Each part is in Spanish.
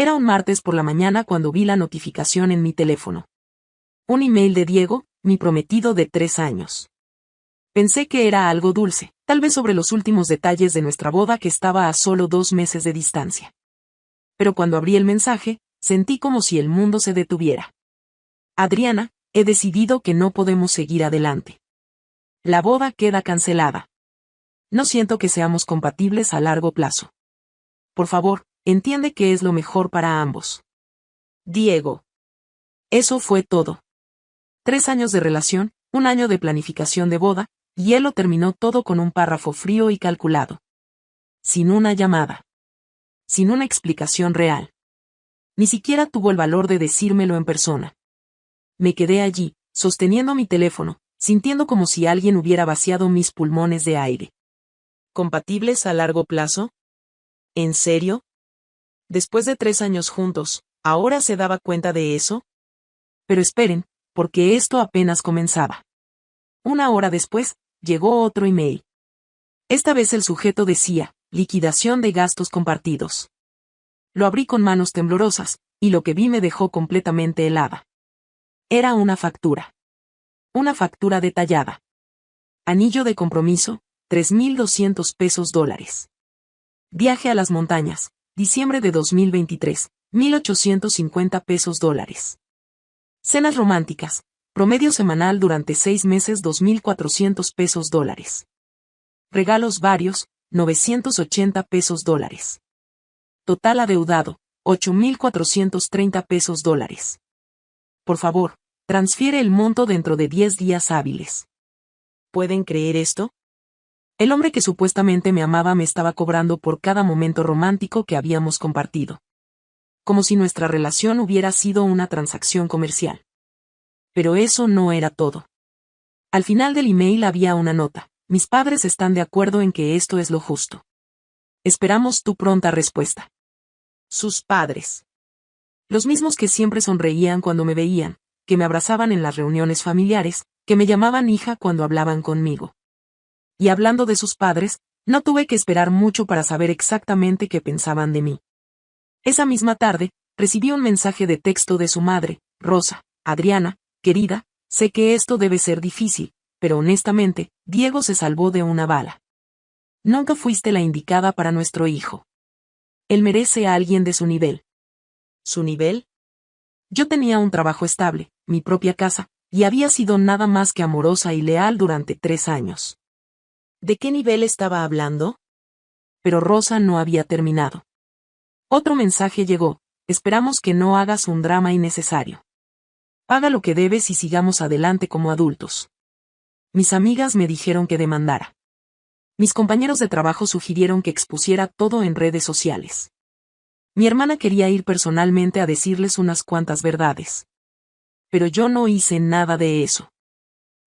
Era un martes por la mañana cuando vi la notificación en mi teléfono. Un email de Diego, mi prometido de 3 años. Pensé que era algo dulce, tal vez sobre los últimos detalles de nuestra boda que estaba a solo 2 meses de distancia. Pero cuando abrí el mensaje, sentí como si el mundo se detuviera. Adriana, he decidido que no podemos seguir adelante. La boda queda cancelada. No siento que seamos compatibles a largo plazo. Por favor, entiende que es lo mejor para ambos. Diego. Eso fue todo. 3 años de relación, 1 año de planificación de boda, y él lo terminó todo con un párrafo frío y calculado. Sin una llamada. Sin una explicación real. Ni siquiera tuvo el valor de decírmelo en persona. Me quedé allí, sosteniendo mi teléfono, sintiendo como si alguien hubiera vaciado mis pulmones de aire. ¿Compatibles a largo plazo? ¿En serio? Después de 3 años juntos, ¿ahora se daba cuenta de eso? Pero esperen, porque esto apenas comenzaba. 1 hora después, llegó otro email. Esta vez el sujeto decía, liquidación de gastos compartidos. Lo abrí con manos temblorosas, y lo que vi me dejó completamente helada. Era una factura. Una factura detallada. Anillo de compromiso, $3,200. Viaje a las montañas, diciembre de 2023, $1,850. Cenas románticas, promedio semanal durante 6 meses, $2,400. Regalos varios, $980. Total adeudado, $8,430. Por favor, transfiere el monto dentro de 10 días hábiles. ¿Pueden creer esto? El hombre que supuestamente me amaba me estaba cobrando por cada momento romántico que habíamos compartido. Como si nuestra relación hubiera sido una transacción comercial. Pero eso no era todo. Al final del email había una nota. Mis padres están de acuerdo en que esto es lo justo. Esperamos tu pronta respuesta. Sus padres. Los mismos que siempre sonreían cuando me veían, que me abrazaban en las reuniones familiares, que me llamaban hija cuando hablaban conmigo. Y hablando de sus padres, no tuve que esperar mucho para saber exactamente qué pensaban de mí. Esa misma tarde, recibí un mensaje de texto de su madre, Rosa. Adriana, querida, sé que esto debe ser difícil, pero honestamente, Diego se salvó de una bala. Nunca fuiste la indicada para nuestro hijo. Él merece a alguien de su nivel. ¿Su nivel? Yo tenía un trabajo estable, mi propia casa, y había sido nada más que amorosa y leal durante 3 años. ¿De qué nivel estaba hablando? Pero Rosa no había terminado. Otro mensaje llegó: esperamos que no hagas un drama innecesario. Paga lo que debes y sigamos adelante como adultos. Mis amigas me dijeron que demandara. Mis compañeros de trabajo sugirieron que expusiera todo en redes sociales. Mi hermana quería ir personalmente a decirles unas cuantas verdades. Pero yo no hice nada de eso.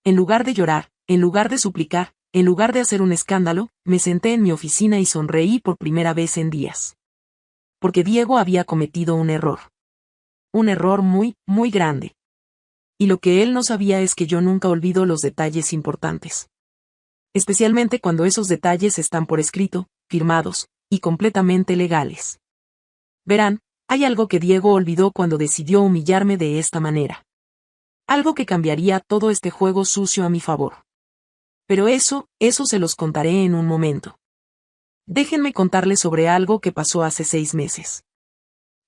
En lugar de llorar, en lugar de suplicar, en lugar de hacer un escándalo, me senté en mi oficina y sonreí por primera vez en días. Porque Diego había cometido un error. Un error muy, muy grande. Y lo que él no sabía es que yo nunca olvido los detalles importantes. Especialmente cuando esos detalles están por escrito, firmados, y completamente legales. Verán, hay algo que Diego olvidó cuando decidió humillarme de esta manera. Algo que cambiaría todo este juego sucio a mi favor. Pero eso se los contaré en un momento. Déjenme contarles sobre algo que pasó hace 6 meses.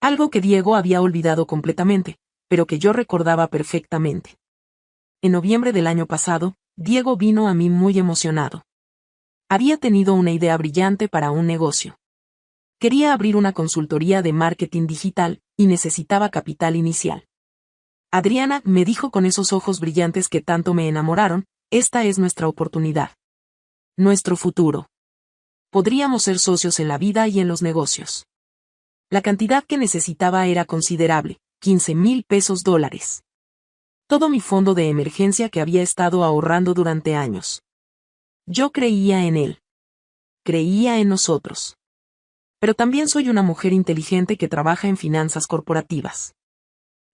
Algo que Diego había olvidado completamente, pero que yo recordaba perfectamente. En noviembre del año pasado, Diego vino a mí muy emocionado. Había tenido una idea brillante para un negocio. Quería abrir una consultoría de marketing digital, y necesitaba capital inicial. Adriana, me dijo con esos ojos brillantes que tanto me enamoraron, esta es nuestra oportunidad. Nuestro futuro. Podríamos ser socios en la vida y en los negocios. La cantidad que necesitaba era considerable, $15,000. Todo mi fondo de emergencia que había estado ahorrando durante años. Yo creía en él. Creía en nosotros. Pero también soy una mujer inteligente que trabaja en finanzas corporativas.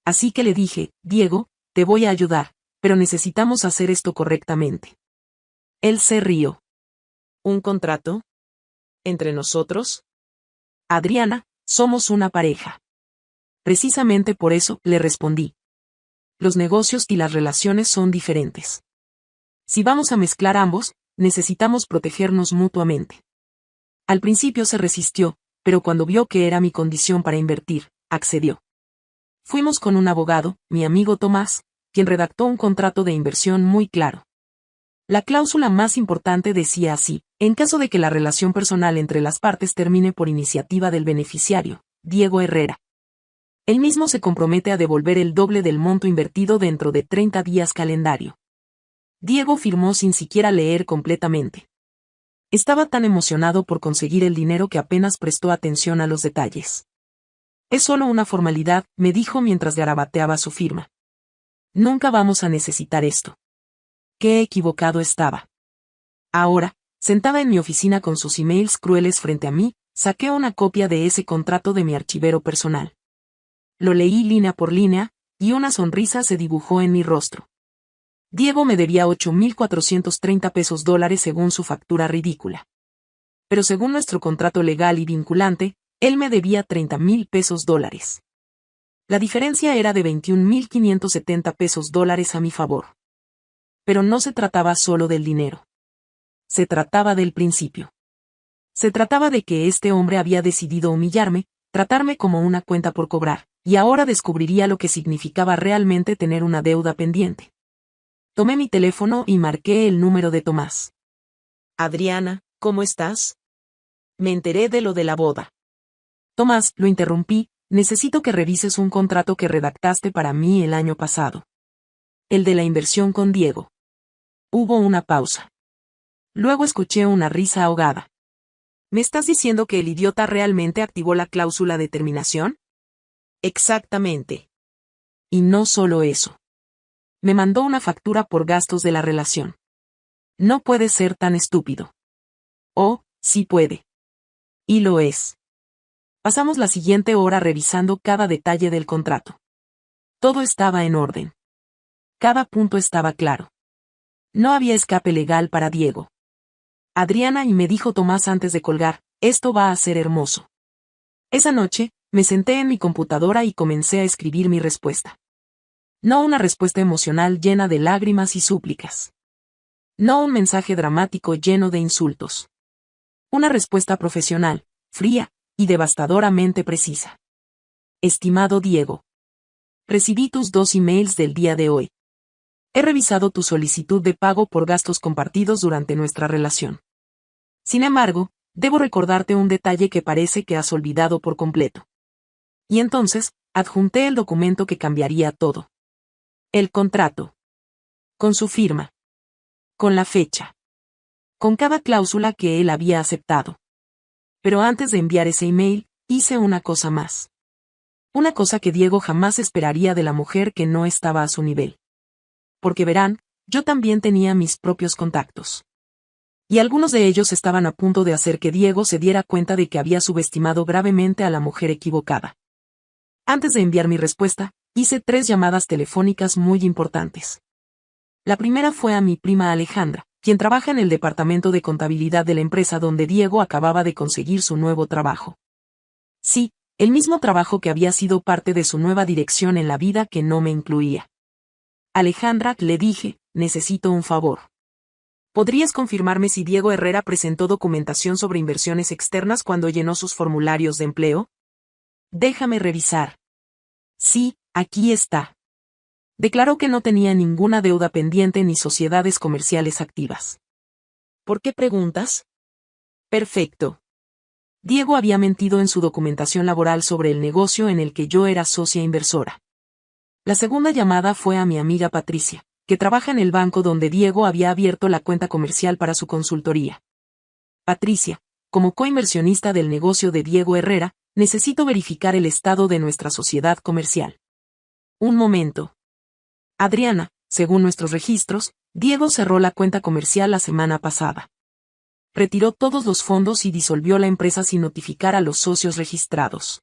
Así que le dije, Diego, te voy a ayudar, pero necesitamos hacer esto correctamente. Él se rió. ¿Un contrato? ¿Entre nosotros? Adriana, somos una pareja. Precisamente por eso, le respondí. Los negocios y las relaciones son diferentes. Si vamos a mezclar ambos, necesitamos protegernos mutuamente. Al principio se resistió, pero cuando vio que era mi condición para invertir, accedió. Fuimos con un abogado, mi amigo Tomás, quien redactó un contrato de inversión muy claro. La cláusula más importante decía así: en caso de que la relación personal entre las partes termine por iniciativa del beneficiario, Diego Herrera. Él mismo se compromete a devolver el doble del monto invertido dentro de 30 días calendario. Diego firmó sin siquiera leer completamente. Estaba tan emocionado por conseguir el dinero que apenas prestó atención a los detalles. Es solo una formalidad, me dijo mientras garabateaba su firma. Nunca vamos a necesitar esto. Qué equivocado estaba. Ahora, sentada en mi oficina con sus emails crueles frente a mí, saqué una copia de ese contrato de mi archivero personal. Lo leí línea por línea, y una sonrisa se dibujó en mi rostro. Diego me debía $8,430 según su factura ridícula. Pero según nuestro contrato legal y vinculante, él me debía $30,000. La diferencia era de $21,570 a mi favor. Pero no se trataba solo del dinero. Se trataba del principio. Se trataba de que este hombre había decidido humillarme, tratarme como una cuenta por cobrar, y ahora descubriría lo que significaba realmente tener una deuda pendiente. Tomé mi teléfono y marqué el número de Tomás. Adriana, ¿cómo estás? Me enteré de lo de la boda. Tomás, lo interrumpí, necesito que revises un contrato que redactaste para mí el año pasado. El de la inversión con Diego. Hubo una pausa. Luego escuché una risa ahogada. ¿Me estás diciendo que el idiota realmente activó la cláusula de terminación? Exactamente. Y no solo eso. Me mandó una factura por gastos de la relación. No puede ser tan estúpido. Oh, sí puede. Y lo es. Pasamos la siguiente hora revisando cada detalle del contrato. Todo estaba en orden. Cada punto estaba claro. No había escape legal para Diego. Adriana, y me dijo Tomás antes de colgar, esto va a ser hermoso. Esa noche, me senté en mi computadora y comencé a escribir mi respuesta. No una respuesta emocional llena de lágrimas y súplicas. No un mensaje dramático lleno de insultos. Una respuesta profesional, fría y devastadoramente precisa. Estimado Diego. Recibí tus 2 emails del día de hoy. He revisado tu solicitud de pago por gastos compartidos durante nuestra relación. Sin embargo, debo recordarte un detalle que parece que has olvidado por completo. Y entonces, adjunté el documento que cambiaría todo. El contrato. Con su firma. Con la fecha. Con cada cláusula que él había aceptado. Pero antes de enviar ese email, hice una cosa más. Una cosa que Diego jamás esperaría de la mujer que no estaba a su nivel. Porque verán, yo también tenía mis propios contactos. Y algunos de ellos estaban a punto de hacer que Diego se diera cuenta de que había subestimado gravemente a la mujer equivocada. Antes de enviar mi respuesta, hice 3 llamadas telefónicas muy importantes. La primera fue a mi prima Alejandra, quien trabaja en el departamento de contabilidad de la empresa donde Diego acababa de conseguir su nuevo trabajo. Sí, el mismo trabajo que había sido parte de su nueva dirección en la vida que no me incluía. Alejandra, le dije, necesito un favor. ¿Podrías confirmarme si Diego Herrera presentó documentación sobre inversiones externas cuando llenó sus formularios de empleo? Déjame revisar. Sí, aquí está. Declaró que no tenía ninguna deuda pendiente ni sociedades comerciales activas. ¿Por qué preguntas? Perfecto. Diego había mentido en su documentación laboral sobre el negocio en el que yo era socia inversora. La segunda llamada fue a mi amiga Patricia, que trabaja en el banco donde Diego había abierto la cuenta comercial para su consultoría. Patricia, como coinversionista del negocio de Diego Herrera, necesito verificar el estado de nuestra sociedad comercial. Un momento. Adriana, según nuestros registros, Diego cerró la cuenta comercial la semana pasada. Retiró todos los fondos y disolvió la empresa sin notificar a los socios registrados.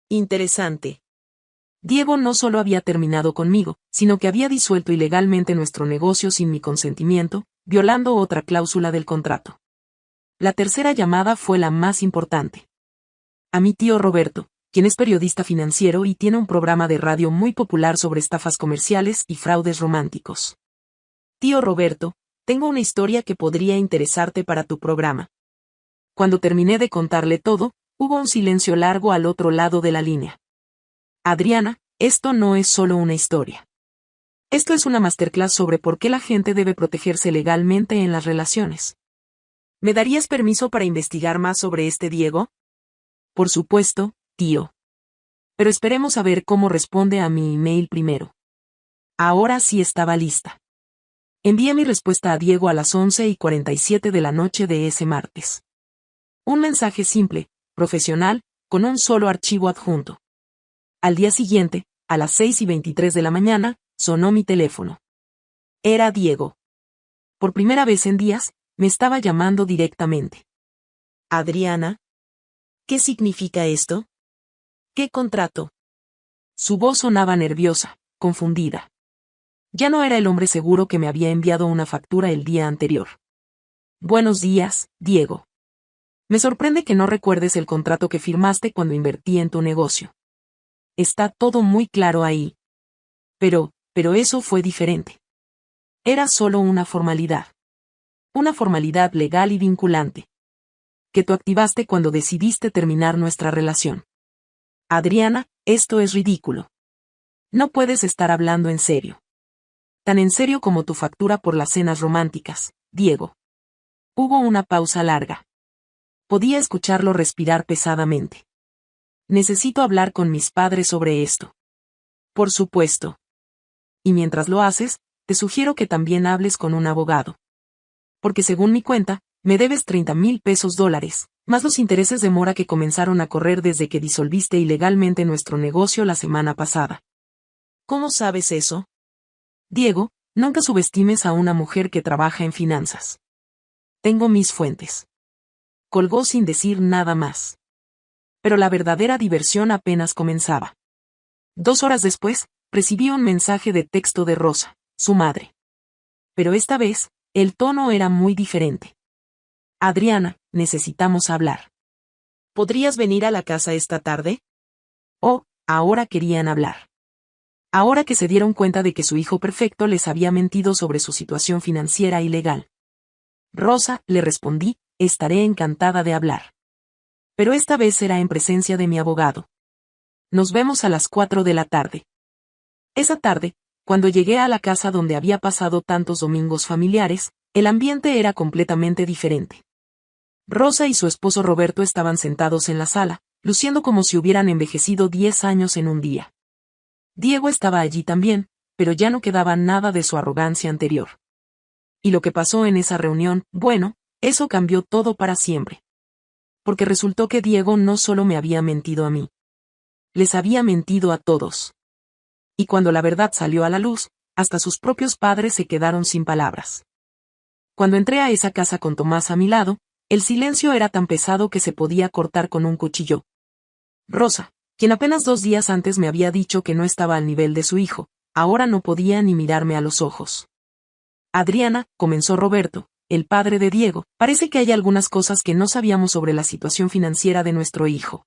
Interesante. Diego no solo había terminado conmigo, sino que había disuelto ilegalmente nuestro negocio sin mi consentimiento, violando otra cláusula del contrato. La tercera llamada fue la más importante. A mi tío Roberto, quien es periodista financiero y tiene un programa de radio muy popular sobre estafas comerciales y fraudes románticos. Tío Roberto, tengo una historia que podría interesarte para tu programa. Cuando terminé de contarle todo, hubo un silencio largo al otro lado de la línea. Adriana, esto no es solo una historia. Esto es una masterclass sobre por qué la gente debe protegerse legalmente en las relaciones. ¿Me darías permiso para investigar más sobre este Diego? Por supuesto, tío. Pero esperemos a ver cómo responde a mi email primero. Ahora sí estaba lista. Envié mi respuesta a Diego a las 11:47 de la noche de ese martes. Un mensaje simple, profesional, con un solo archivo adjunto. Al día siguiente, a las 6:23 de la mañana, sonó mi teléfono. Era Diego. Por primera vez en días, me estaba llamando directamente. Adriana, ¿qué significa esto? ¿Qué contrato? Su voz sonaba nerviosa, confundida. Ya no era el hombre seguro que me había enviado una factura el día anterior. Buenos días, Diego. Me sorprende que no recuerdes el contrato que firmaste cuando invertí en tu negocio. Está todo muy claro ahí. Pero eso fue diferente. Era solo una formalidad. Una formalidad legal y vinculante. Que tú activaste cuando decidiste terminar nuestra relación. Adriana, esto es ridículo. No puedes estar hablando en serio. Tan en serio como tu factura por las cenas románticas, Diego. Hubo una pausa larga. Podía escucharlo respirar pesadamente. Necesito hablar con mis padres sobre esto. Por supuesto. Y mientras lo haces, te sugiero que también hables con un abogado. Porque según mi cuenta, me debes $30,000, más los intereses de mora que comenzaron a correr desde que disolviste ilegalmente nuestro negocio la semana pasada. ¿Cómo sabes eso? Diego, nunca subestimes a una mujer que trabaja en finanzas. Tengo mis fuentes. Colgó sin decir nada más. Pero la verdadera diversión apenas comenzaba. 2 horas después, recibí un mensaje de texto de Rosa, su madre. Pero esta vez, el tono era muy diferente. Adriana, necesitamos hablar. ¿Podrías venir a la casa esta tarde? Oh, ahora querían hablar. Ahora que se dieron cuenta de que su hijo perfecto les había mentido sobre su situación financiera y legal. Rosa, le respondí, estaré encantada de hablar. Pero esta vez será en presencia de mi abogado. Nos vemos a las 4 de la tarde. Esa tarde, cuando llegué a la casa donde había pasado tantos domingos familiares, el ambiente era completamente diferente. Rosa y su esposo Roberto estaban sentados en la sala, luciendo como si hubieran envejecido 10 años en un día. Diego estaba allí también, pero ya no quedaba nada de su arrogancia anterior. Y lo que pasó en esa reunión, bueno, eso cambió todo para siempre. Porque resultó que Diego no solo me había mentido a mí. Les había mentido a todos. Y cuando la verdad salió a la luz, hasta sus propios padres se quedaron sin palabras. Cuando entré a esa casa con Tomás a mi lado, el silencio era tan pesado que se podía cortar con un cuchillo. Rosa, quien apenas 2 días antes me había dicho que no estaba al nivel de su hijo, ahora no podía ni mirarme a los ojos. Adriana, comenzó Roberto, el padre de Diego, parece que hay algunas cosas que no sabíamos sobre la situación financiera de nuestro hijo.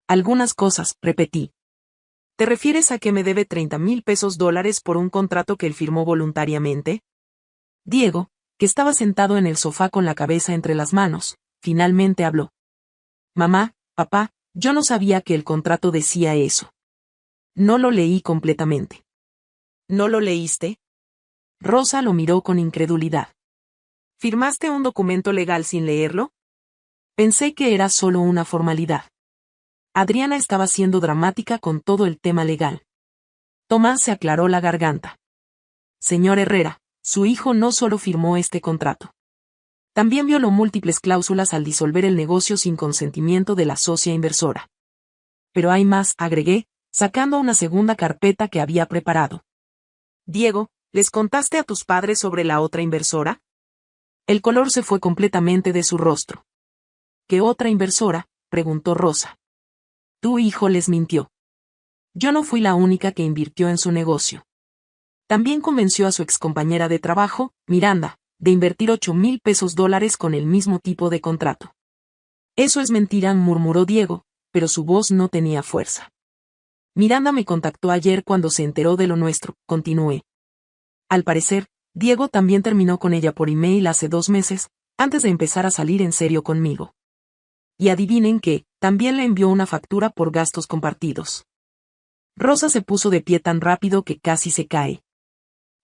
Algunas cosas, repetí. ¿Te refieres a que me debe $30,000 por un contrato que él firmó voluntariamente? Diego, que estaba sentado en el sofá con la cabeza entre las manos, finalmente habló. Mamá, papá, yo no sabía que el contrato decía eso. No lo leí completamente. ¿No lo leíste? Rosa lo miró con incredulidad. ¿Firmaste un documento legal sin leerlo? Pensé que era solo una formalidad. Adriana estaba siendo dramática con todo el tema legal. Tomás se aclaró la garganta. Señor Herrera, su hijo no solo firmó este contrato. También violó múltiples cláusulas al disolver el negocio sin consentimiento de la socia inversora. Pero hay más, agregué, sacando una segunda carpeta que había preparado. Diego, ¿les contaste a tus padres sobre la otra inversora? El color se fue completamente de su rostro. ¿Qué otra inversora?, preguntó Rosa. Tu hijo les mintió. Yo no fui la única que invirtió en su negocio. También convenció a su excompañera de trabajo, Miranda, de invertir $8,000 con el mismo tipo de contrato. Eso es mentira, murmuró Diego, pero su voz no tenía fuerza. Miranda me contactó ayer cuando se enteró de lo nuestro, continué. Al parecer, Diego también terminó con ella por email hace 2 meses, antes de empezar a salir en serio conmigo. Y adivinen qué, también le envió una factura por gastos compartidos. Rosa se puso de pie tan rápido que casi se cae.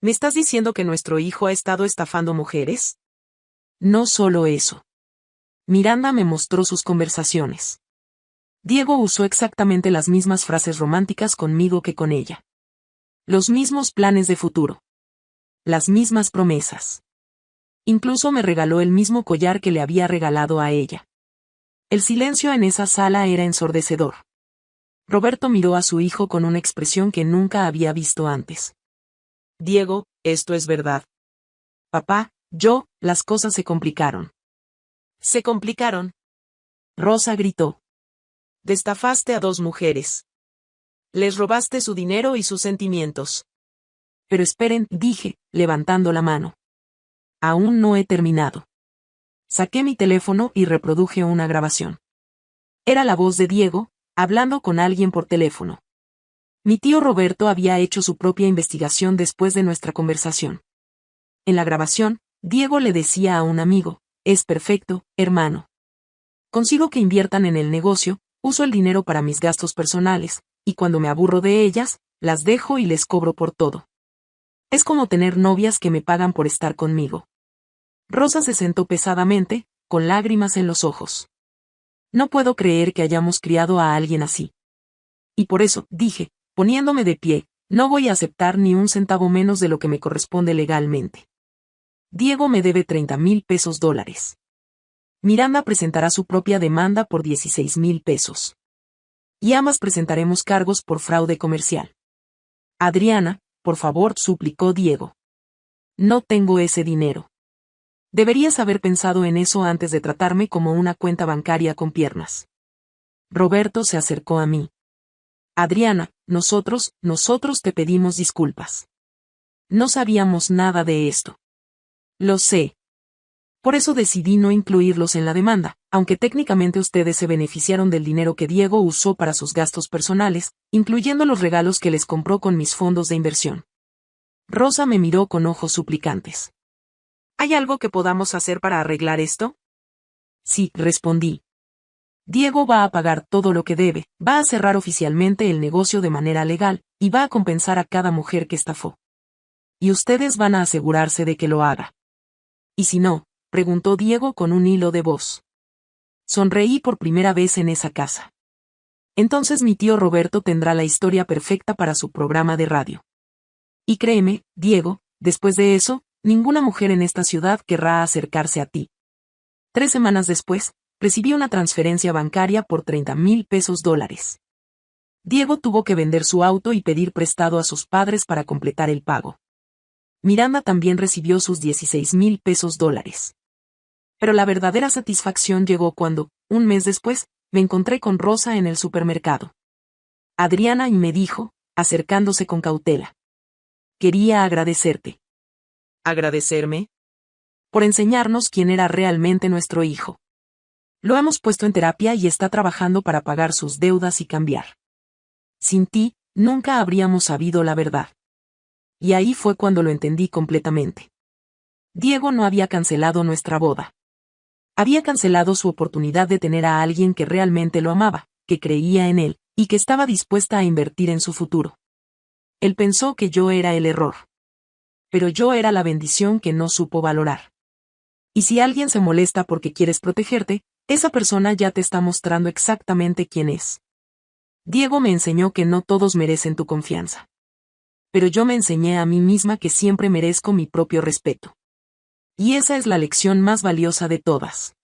¿Me estás diciendo que nuestro hijo ha estado estafando mujeres? No solo eso. Miranda me mostró sus conversaciones. Diego usó exactamente las mismas frases románticas conmigo que con ella. Los mismos planes de futuro. Las mismas promesas. Incluso me regaló el mismo collar que le había regalado a ella. El silencio en esa sala era ensordecedor. Roberto miró a su hijo con una expresión que nunca había visto antes. Diego, esto es verdad. Papá, las cosas se complicaron. ¿Se complicaron? Rosa gritó. Destafaste a 2 mujeres. Les robaste su dinero y sus sentimientos. Pero esperen, dije, levantando la mano. Aún no he terminado. Saqué mi teléfono y reproduje una grabación. Era la voz de Diego, hablando con alguien por teléfono. Mi tío Roberto había hecho su propia investigación después de nuestra conversación. En la grabación, Diego le decía a un amigo, es perfecto, hermano. Consigo que inviertan en el negocio, uso el dinero para mis gastos personales, y cuando me aburro de ellas, las dejo y les cobro por todo. Es como tener novias que me pagan por estar conmigo. Rosa se sentó pesadamente, con lágrimas en los ojos. No puedo creer que hayamos criado a alguien así. Y por eso, dije, poniéndome de pie, no voy a aceptar ni un centavo menos de lo que me corresponde legalmente. Diego me debe 30,000 pesos dólares. Miranda presentará su propia demanda por 16,000 pesos. Y ambas presentaremos cargos por fraude comercial. Adriana, por favor, suplicó Diego. No tengo ese dinero. Deberías haber pensado en eso antes de tratarme como una cuenta bancaria con piernas. Roberto se acercó a mí. Adriana, nosotros te pedimos disculpas. No sabíamos nada de esto. Lo sé. Por eso decidí no incluirlos en la demanda, aunque técnicamente ustedes se beneficiaron del dinero que Diego usó para sus gastos personales, incluyendo los regalos que les compró con mis fondos de inversión. Rosa me miró con ojos suplicantes. ¿Hay algo que podamos hacer para arreglar esto? Sí, respondí. Diego va a pagar todo lo que debe, va a cerrar oficialmente el negocio de manera legal, y va a compensar a cada mujer que estafó. Y ustedes van a asegurarse de que lo haga. ¿Y si no? Preguntó Diego con un hilo de voz. Sonreí por primera vez en esa casa. Entonces mi tío Roberto tendrá la historia perfecta para su programa de radio. Y créeme, Diego, después de eso, ninguna mujer en esta ciudad querrá acercarse a ti. 3 semanas después, recibí una transferencia bancaria por 30,000 pesos dólares. Diego tuvo que vender su auto y pedir prestado a sus padres para completar el pago. Miranda también recibió sus 16,000 pesos dólares. Pero la verdadera satisfacción llegó cuando, un mes después, me encontré con Rosa en el supermercado. Adriana y me dijo, acercándose con cautela. Quería agradecerte. ¿Agradecerme? Por enseñarnos quién era realmente nuestro hijo. Lo hemos puesto en terapia y está trabajando para pagar sus deudas y cambiar. Sin ti, nunca habríamos sabido la verdad. Y ahí fue cuando lo entendí completamente. Diego no había cancelado nuestra boda. Había cancelado su oportunidad de tener a alguien que realmente lo amaba, que creía en él, y que estaba dispuesta a invertir en su futuro. Él pensó que yo era el error. Pero yo era la bendición que no supo valorar. Y si alguien se molesta porque quieres protegerte, esa persona ya te está mostrando exactamente quién es. Diego me enseñó que no todos merecen tu confianza. Pero yo me enseñé a mí misma que siempre merezco mi propio respeto. Y esa es la lección más valiosa de todas.